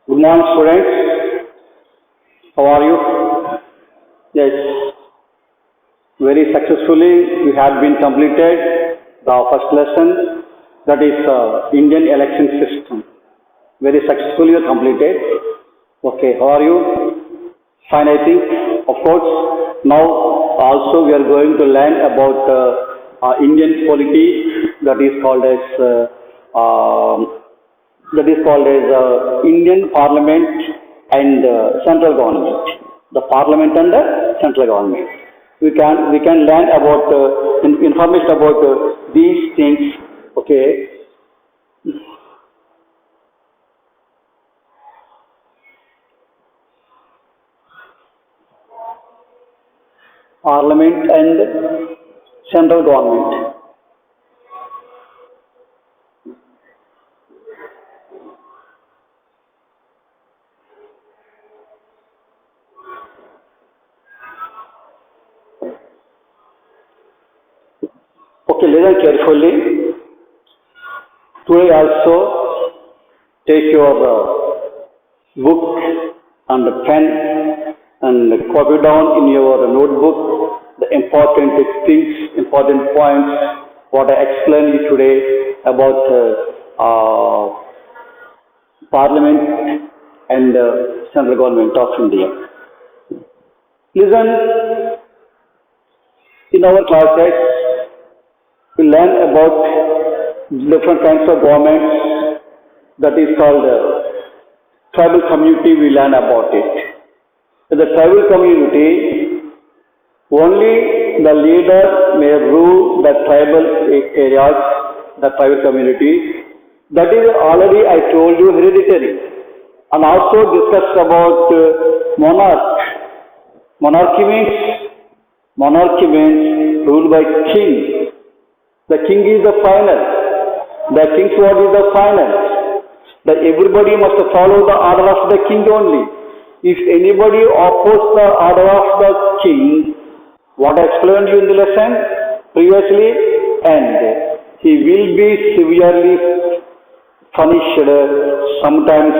Good morning, students. How are you? Yes, very successfully we have been completed the first lesson, that is Indian election system. Very successfully you completed. Okay, how are you? Fine, I think. Of course, now also we are going to learn about Indian polity, that is called as Indian Parliament and central government. The Parliament and the central government. We can learn about information about these things. Okay, Parliament and central government. Okay, listen carefully. Today also take your book and pen and copy down in your notebook the important things, important points, what I explained you today about Parliament and Central Government of India. Listen, in our classes, we learn about different kinds of governments, that is called tribal community, we learn about it. In the tribal community, only the leader may rule the tribal areas, the tribal community. That is already I told you hereditary. And also discussed about monarch. Monarchy means monarchy means ruled by king. The king is the final. The king's word is the final. That everybody must follow the order of the king only. If anybody opposes the order of the king, what I explained you in the lesson previously, and he will be severely punished. Sometimes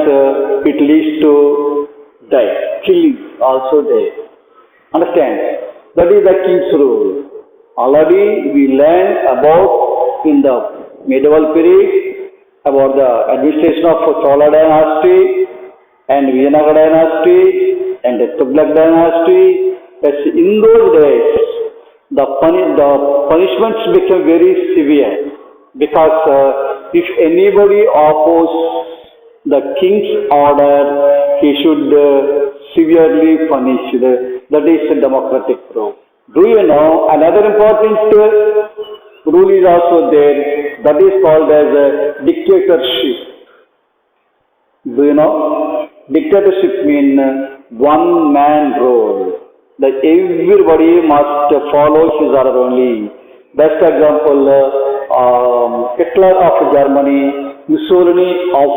it leads to die, killing also there. Understand? That is the king's rule. Already we learned about in the medieval period about the administration of Chola dynasty and Vijayanagara dynasty and the Tughlaq dynasty. Yes, in those days, the punishments became very severe because if anybody opposes the king's order, he should severely punished. That is a democratic rule. Do you know another important rule is also there, that is called as a dictatorship. Do you know? Dictatorship means one man rule. That everybody must follow his order only. Best example, Hitler of Germany, Mussolini of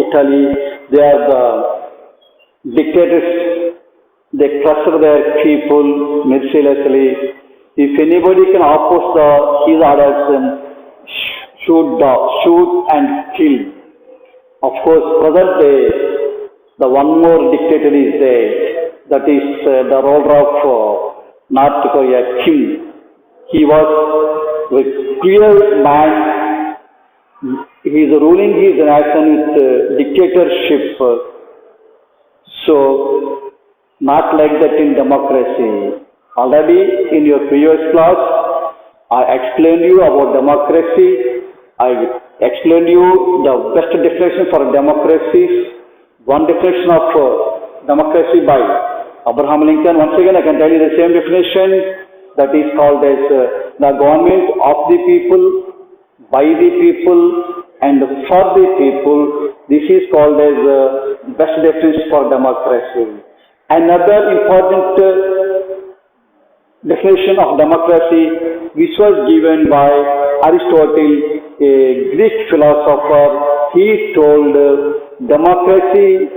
Italy, they are the dictators. They crush their people mercilessly. If anybody can oppose his orders, shoot and kill. Of course, present day, the one more dictator is there. That is the ruler of North Korea, Kim. He was a clear man. He is ruling his nation with dictatorship. So, not like that in democracy. Already in your previous class, I explained you about democracy. I explained you the best definition for democracy. One definition of democracy by Abraham Lincoln. Once again, I can tell you the same definition. That is called as the government of the people, by the people, and for the people. This is called as best definition for democracy. Another important definition of democracy, which was given by Aristotle, a Greek philosopher. He told democracy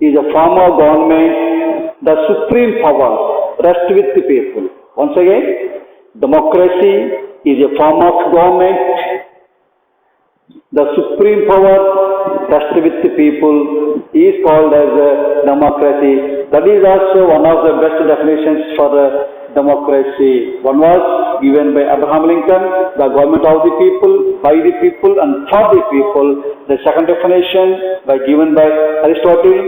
is a form of government, the supreme power rests with the people. Once again, democracy is a form of government The supreme power rests with the people is called as democracy. That is also one of the best definitions for democracy. One was given by Abraham Lincoln, the government of the people, by the people and for the people. The second definition given by Aristotle,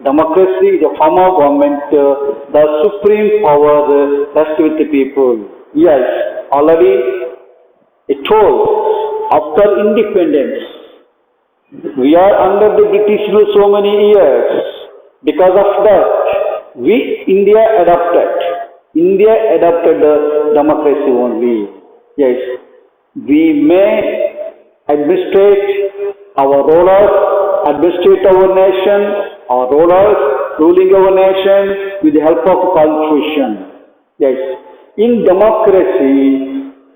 democracy is a form of government, the supreme power rests with the people. Yes, already it told after independence, we are under the British rule so many years. Because of that, India adopted democracy only. Yes, we may administrate our rulers ruling our nation with the help of constitution. Yes, in democracy,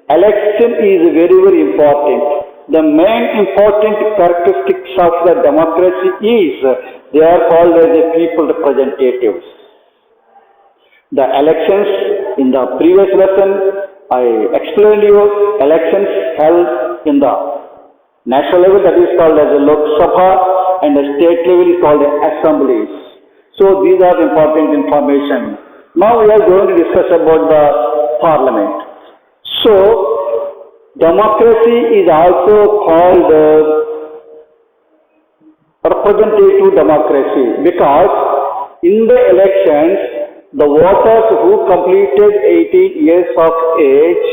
election is very, very important. The main important characteristics of the democracy is they are called as the people representatives. The elections in the previous lesson, I explained you elections held in the national level, that is called as the Lok Sabha, and the state level is called the assemblies. So these are important information. Now we are going to discuss about the parliament. So, democracy is also called representative democracy because in the elections, the voters who completed 18 years of age,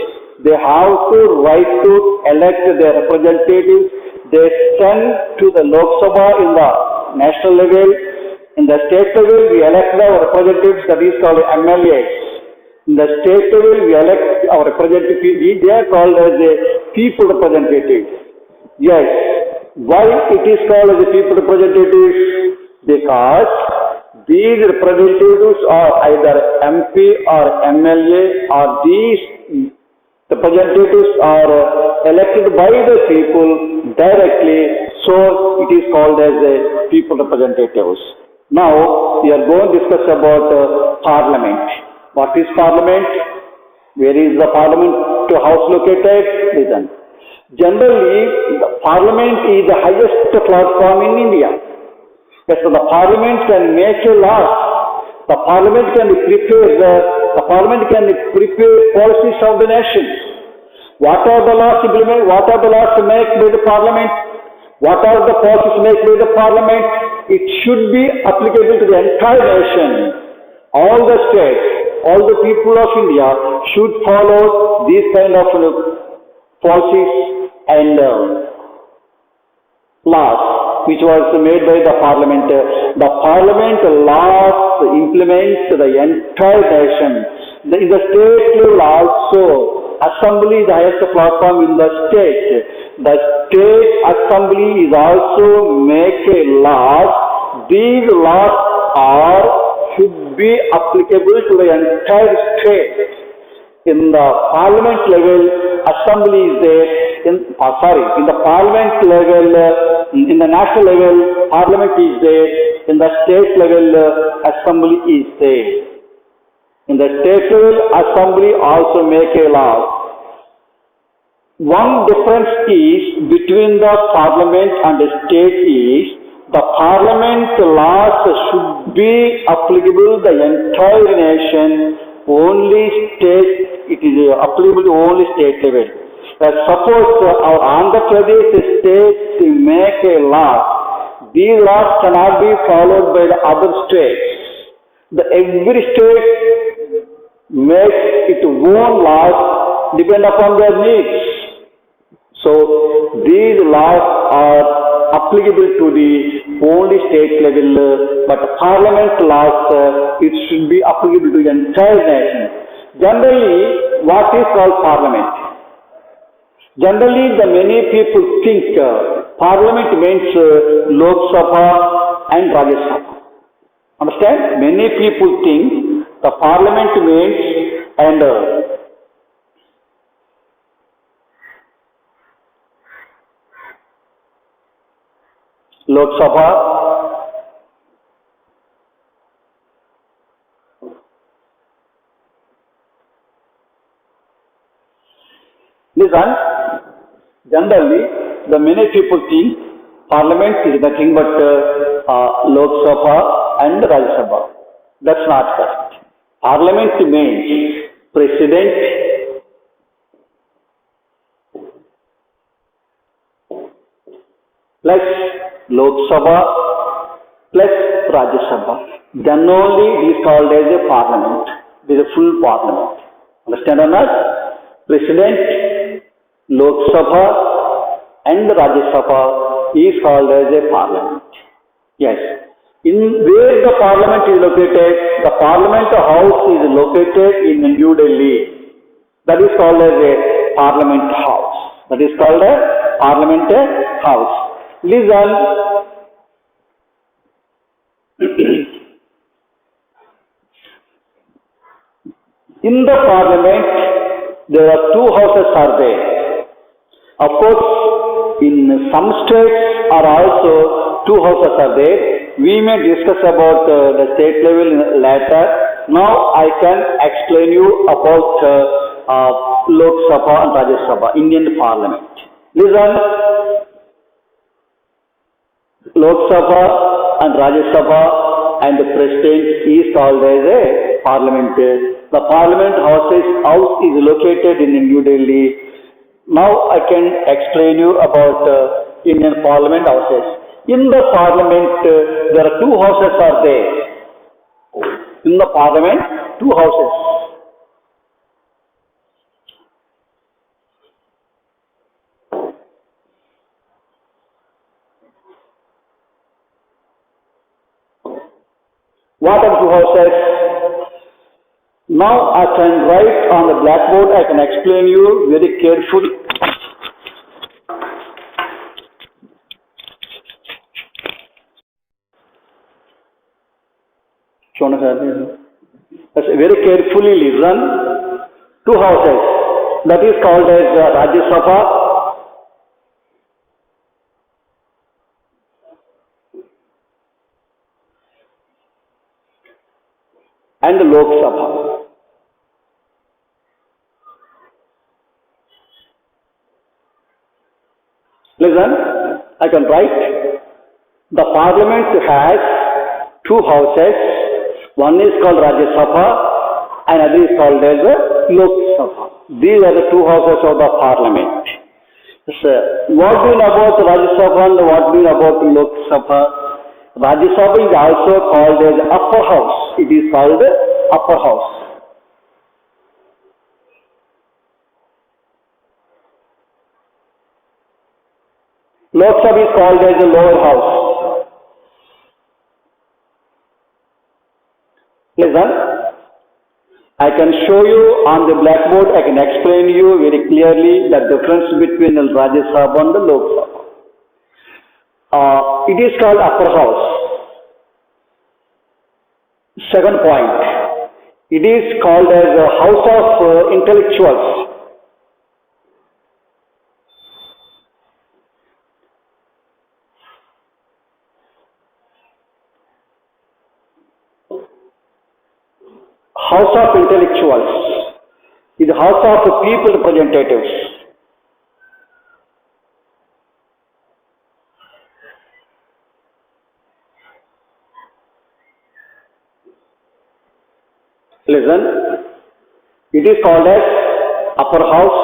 they have the right to elect their representatives. They send to the Lok Sabha in the national level. In the state level, we elect our representatives, that is called MLAs. In the state level, we elect our representatives. They are called as the people representatives. Yes. Why it is called as the people representatives? Because these representatives are either MP or MLA, or these representatives are elected by the people directly. So it is called as the people representatives. Now we are going to discuss about parliament. What is parliament? Where is the parliament house located? Listen. Generally, the parliament is the highest platform in India. Yes, so the parliament can make a law. The parliament can prepare policies of the nation. What are the laws implemented? What are the laws made by the parliament? What are the policies made by the parliament? It should be applicable to the entire nation. All the states, all the people of India should follow these kind of policies and laws which was made by the parliament. The parliament laws implements the entire nation. In the state level also, assembly is the highest platform in the state. The state assembly is also make a laws. These laws should be applicable to the entire state. In the parliament level, assembly is there. In the parliament level, in the national level, parliament is there. In the state level, assembly is there. In the state level, assembly also make a law. One difference is between the parliament and the state is the parliament laws should be applicable to the entire nation. Only state, it is applicable to only state level. Suppose our Andhra Pradesh state make a law. These laws cannot be followed by the other states. Every state makes its own laws depend upon their needs. So these laws are applicable to the only state level, but parliament laws, it should be applicable to the entire nation. Generally, what is called parliament? Generally, the many people think parliament means Lok Sabha and Rajya Sabha. Understand? Many people think the parliament means and Lok Sabha listen, generally The many people think Parliament is nothing but Lok Sabha and Rajya Sabha. That's not correct. Parliament means President plus Lok Sabha plus Rajya Sabha. Then only it is called as a parliament. It is a full parliament. Understand or not? President, Lok Sabha and Rajya Sabha is called as a parliament. Yes. In where the parliament is located, the parliament house is located in New Delhi. That is called as a parliament house. That is called a parliament house. Listen. In the parliament, there are two houses are there. Of course, in some states are also two houses are there. We may discuss about the state level later. Now I can explain you about Lok Sabha and Rajya Sabha, Indian Parliament. Listen, Lok Sabha and Rajya Sabha and the President is called as a Parliament. The Parliament house is located in New Delhi. Now I can explain you about Indian Parliament houses. In the Parliament, there are two houses are there. In the Parliament, two houses. What are two houses? Now I can write on the blackboard, I can explain you very carefully. Very carefully listen. Two houses. That is called as Rajya Sabha and Lok Sabha. Listen, I can write. The Parliament has two houses. One is called Rajya Sabha and other is called as Lok Sabha. These are the two houses of the Parliament. What do you know about Rajya Sabha and what do you know about Lok Sabha? Rajya Sabha is also called as upper house. It is called upper house. Lok Sabha is called as a lower house. Listen, I can show you on the blackboard, I can explain you very clearly the difference between the Rajya Sabha and the Lok Sabha. It is called upper house. Second point, it is called as a house of intellectuals. House of intellectuals is the house of people representatives. Listen, it is called as upper house.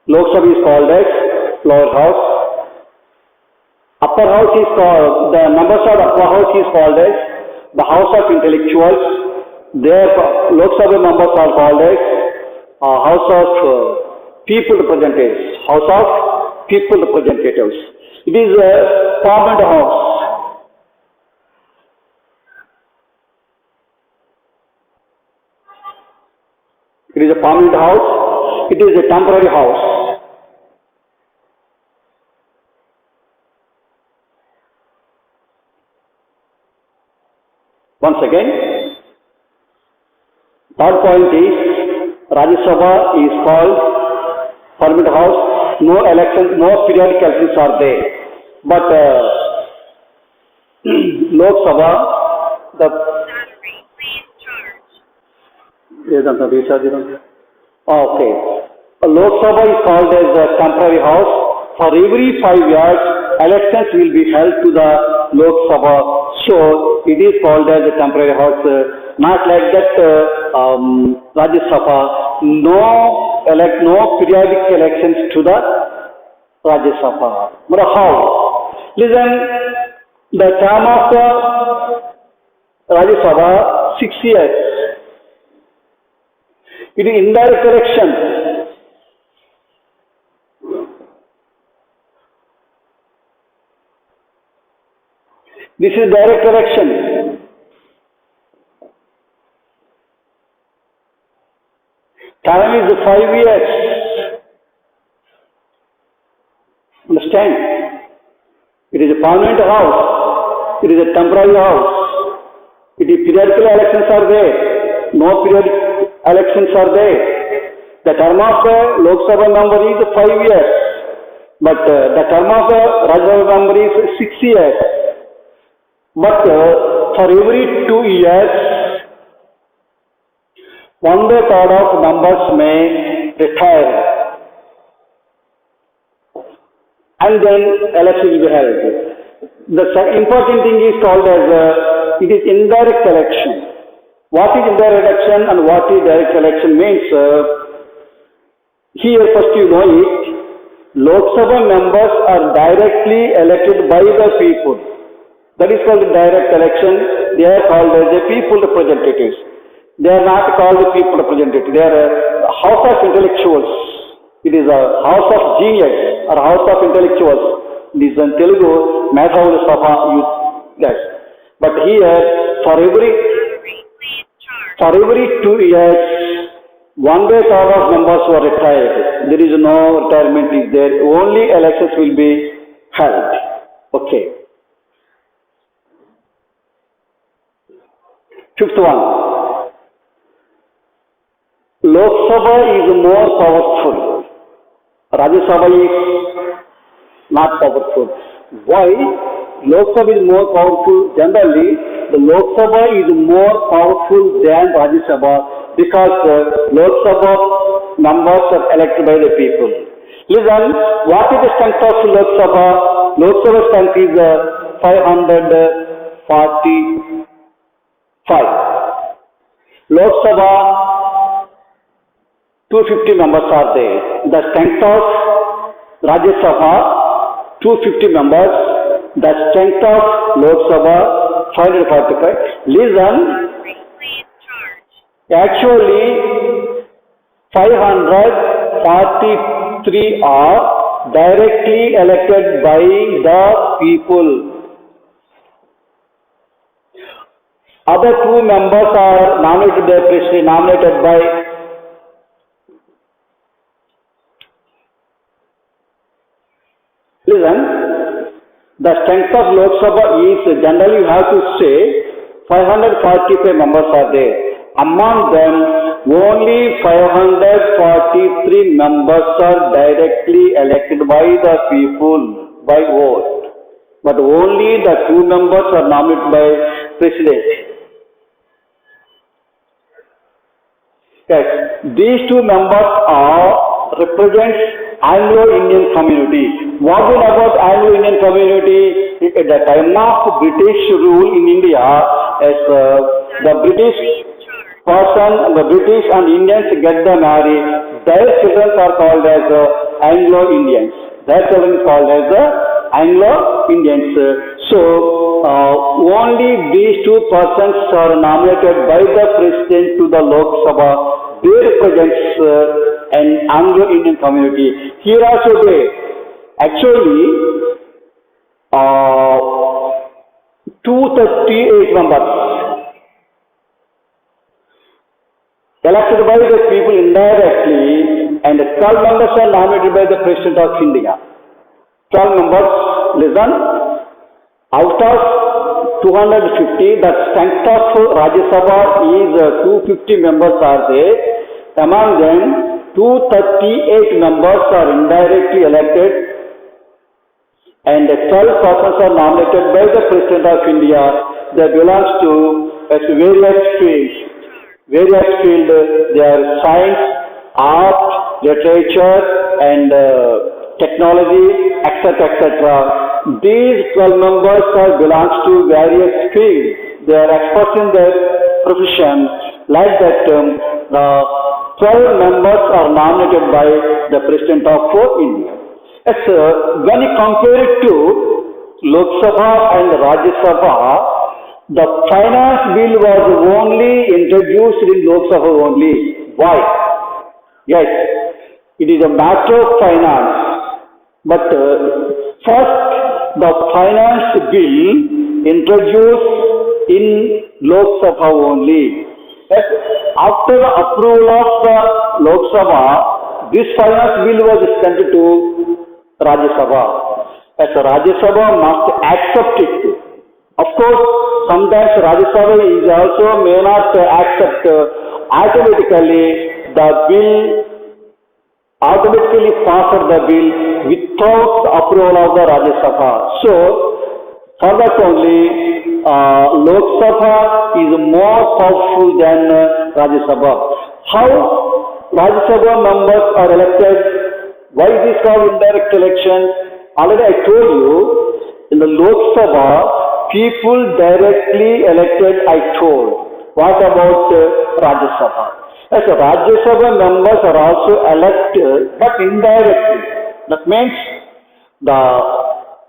Lok Sabha is called as lower house. Upper house is called, the members of upper house is called as the house of intellectuals. Their Lok Sabha members are called as House of People Representatives. House of People Representatives. It is a permanent house. It is a permanent house. It is a temporary house. Once again. Third point is Rajya Sabha is called permanent house. No elections, no periodic elections are there. But Lok Sabha, the okay. Lok Sabha is called as a temporary house. For every 5 years, elections will be held to the Lok Sabha. So it is called as a temporary house. Not like that Rajya Sabha. No periodic elections to the Rajya Sabha. But how? Listen, the term of the Rajya Sabha 6 years. It is indirect election. This is direct election. Time is 5 years. Understand? It is a permanent house. It is a temporary house. It is periodical elections are there. No periodic elections are there. The term of the Lok Sabha member is 5 years. But the term of the Rajya Sabha member is 6 years. But for every 2 years, 1/3 of members may retire, and then election will be held. The important thing is called as it is indirect election. What is indirect election and what is direct election means? Here first you know it. Lok Sabha members are directly elected by the people. That is called direct election. They are called as the people representatives. They are not called the people representatives. They are a house of intellectuals. It is a house of genius or house of intellectuals. This is in Telugu, Medhavula Sabha use that. But here, for every 2 years, 1/3 of members were retired. There is no retirement is there. Only elections will be held. Okay. Fifth one, Lok Sabha is more powerful. Rajya Sabha is not powerful. Why? Lok Sabha is more powerful. Generally, the Lok Sabha is more powerful than Rajya Sabha because Lok Sabha members are elected by the people. Listen, what is the strength of Lok Sabha? Lok Sabha strength is 545. Lok Sabha 250 members are there. The strength of Rajya Sabha 250 members. The strength of Lok Sabha 545. Listen, actually 543 are directly elected by the people. Other 2 members are nominated by precisely nominated by listen, the strength of Lok Sabha is generally you have to say 545 members are there. Among them, only 543 members are directly elected by the people by vote. But only the 2 members are nominated by president. Yes, these 2 members represent Anglo-Indian community. What do you know about Anglo-Indian community? At the time of British rule in India, as the British person, the British and Indians get them married, their children are called as Anglo-Indians. Their children are called as Anglo-Indians. So, only these 2 persons are nominated by the president to the Lok Sabha. They represents an Anglo-Indian community. Here also they actually 238 members elected by the people indirectly, and 12 members are nominated by the President of India. 12 members, listen, out of 250, the strength of Rajya Sabha is 250 members are there. Among them, 238 members are indirectly elected, and 12 persons are nominated by the President of India. They belong to various fields. Various fields, they are science, art, literature, and technology, etc., etc. These 12 members are belongs to various fields. They are experts in their profession. Like that, the 12 members are nominated by the President of India. Yes, when you compare it to Lok Sabha and Rajya Sabha, the finance bill was only introduced in Lok Sabha only. Why? Yes, it is a matter of finance. But first, the finance bill introduced in Lok Sabha only. Yes, after the approval of the Lok Sabha, this finance bill was sent to Rajya Sabha. As Rajya Sabha must accept it. Of course, sometimes Rajya Sabha is also may not accept automatically the bill, automatically passed the bill without the approval of the Rajya Sabha. So, for that only, Lok Sabha is more powerful than Rajya Sabha. How Rajya Sabha members are elected? Why it is called indirect election? Already I told you, in the Lok Sabha, people directly elected, I told. What about Rajya Sabha? Yes, Rajya Sabha members are also elected, but indirectly. That means the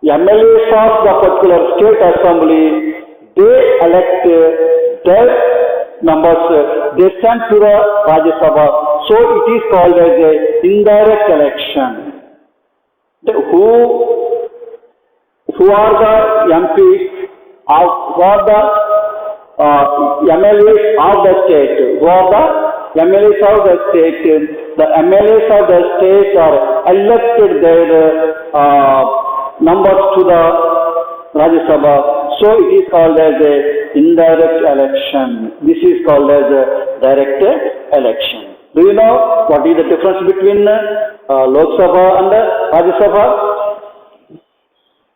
MLAs of the particular state assembly, they elect their members, they send to the Rajya Sabha. So it is called as a indirect election. Who are the MPs, who are the MLAs of the state, who are the MLAs of the state. The MLAs of the state are elected their numbers to the Rajya Sabha. So it is called as a indirect election. This is called as a direct election. Do you know what is the difference between Lok Sabha and Rajya Sabha?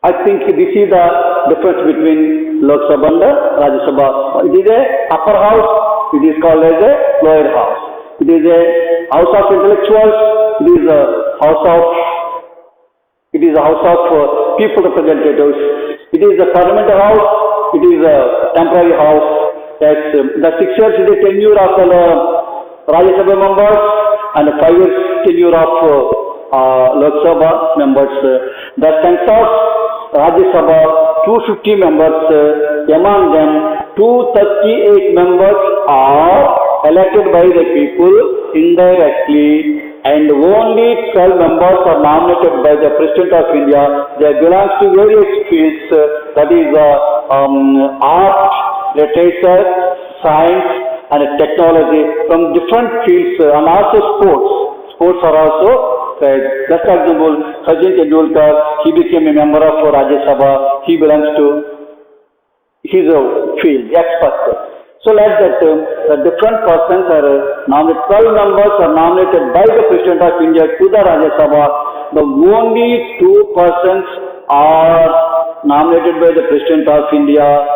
I think this is the difference between Lok Sabha and Rajya Sabha. It is a upper house, it is called as a lower house. It is a house of intellectuals, it is a house of people representatives. It is a parliament house, it is a temporary house. Yes, the 6 years is the tenure of the Rajya Sabha members and 5 years tenure of Lok Sabha members. The census Rajya Sabha 250 members, among them 238 members are elected by the people indirectly, and only 12 members are nominated by the President of India. They belong to various fields, that is art, literature, science and technology, from different fields, and also sports. Sports are also said. Just example, Sachin Tendulkar, he became a member of Rajya Sabha. He belongs to his field, expert. So like that, the different persons are nominated. 12 members are nominated by the President of India to the Rajya Sabha. The only 2 persons are nominated by the President of India.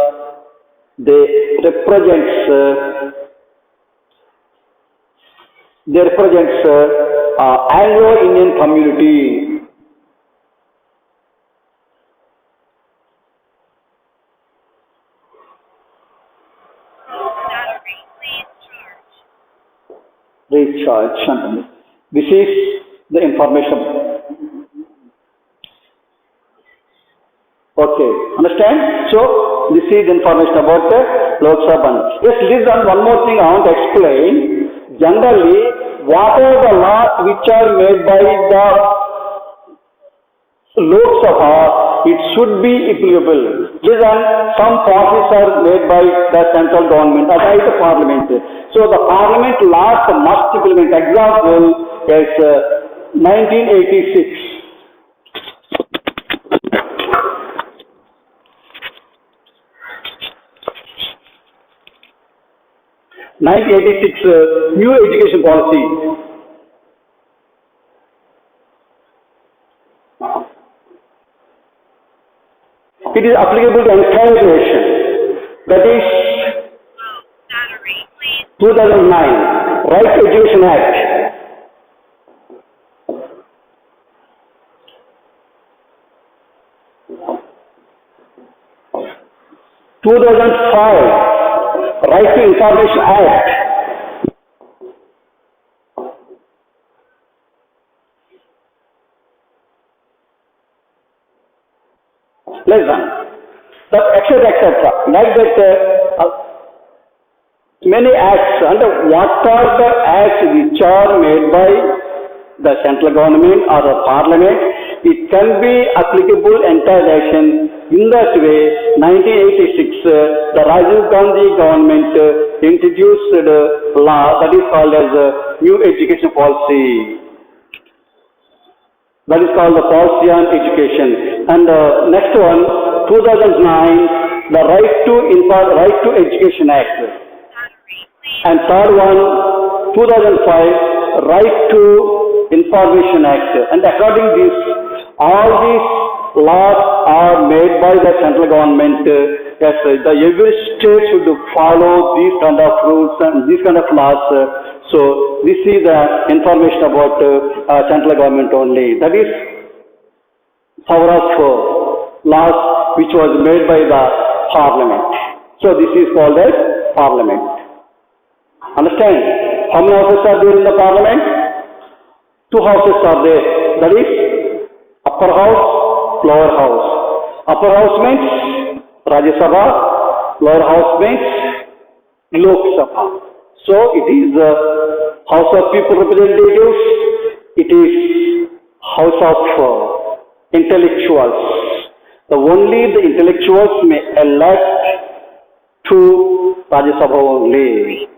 They represents Anglo-Indian community. Recharge. This is the information. Okay, understand? So this is information about the Lok Sabha. Yes, listen, one more thing I want to explain. Generally, what are the laws which are made by the Lok Sabha, it should be applicable. Listen, some policies are made by the central government or by the parliament. So the parliament laws must implement. Example is 1986. 1986 new education policy. It is applicable to entire nation. That is 2009 Right to Education Act. 2005 Right to Information Act. Listen, that etc. Like that, many acts, and what are the acts which are made by the central government or the parliament? It can be applicable entire action. In that way, 1986, the Rajiv Gandhi government introduced a law that is called as New Education Policy. That is called the Policy on Education. And next one, 2009, the Right to Education Act. And third one, 2005, Right to Information Act. And according to this, all these laws are made by the central government. Yes, every state should follow these kind of rules and these kind of laws. So this is the information about central government only. That is power of laws which was made by the parliament. So this is called as parliament. Understand? How many houses are there in the parliament? 2 houses are there. That is upper house, lower house. Upper house means Rajya Sabha, lower house means Lok Sabha. So it is the House of People Representatives, it is House of Intellectuals. Only the intellectuals may elect to Rajya Sabha only.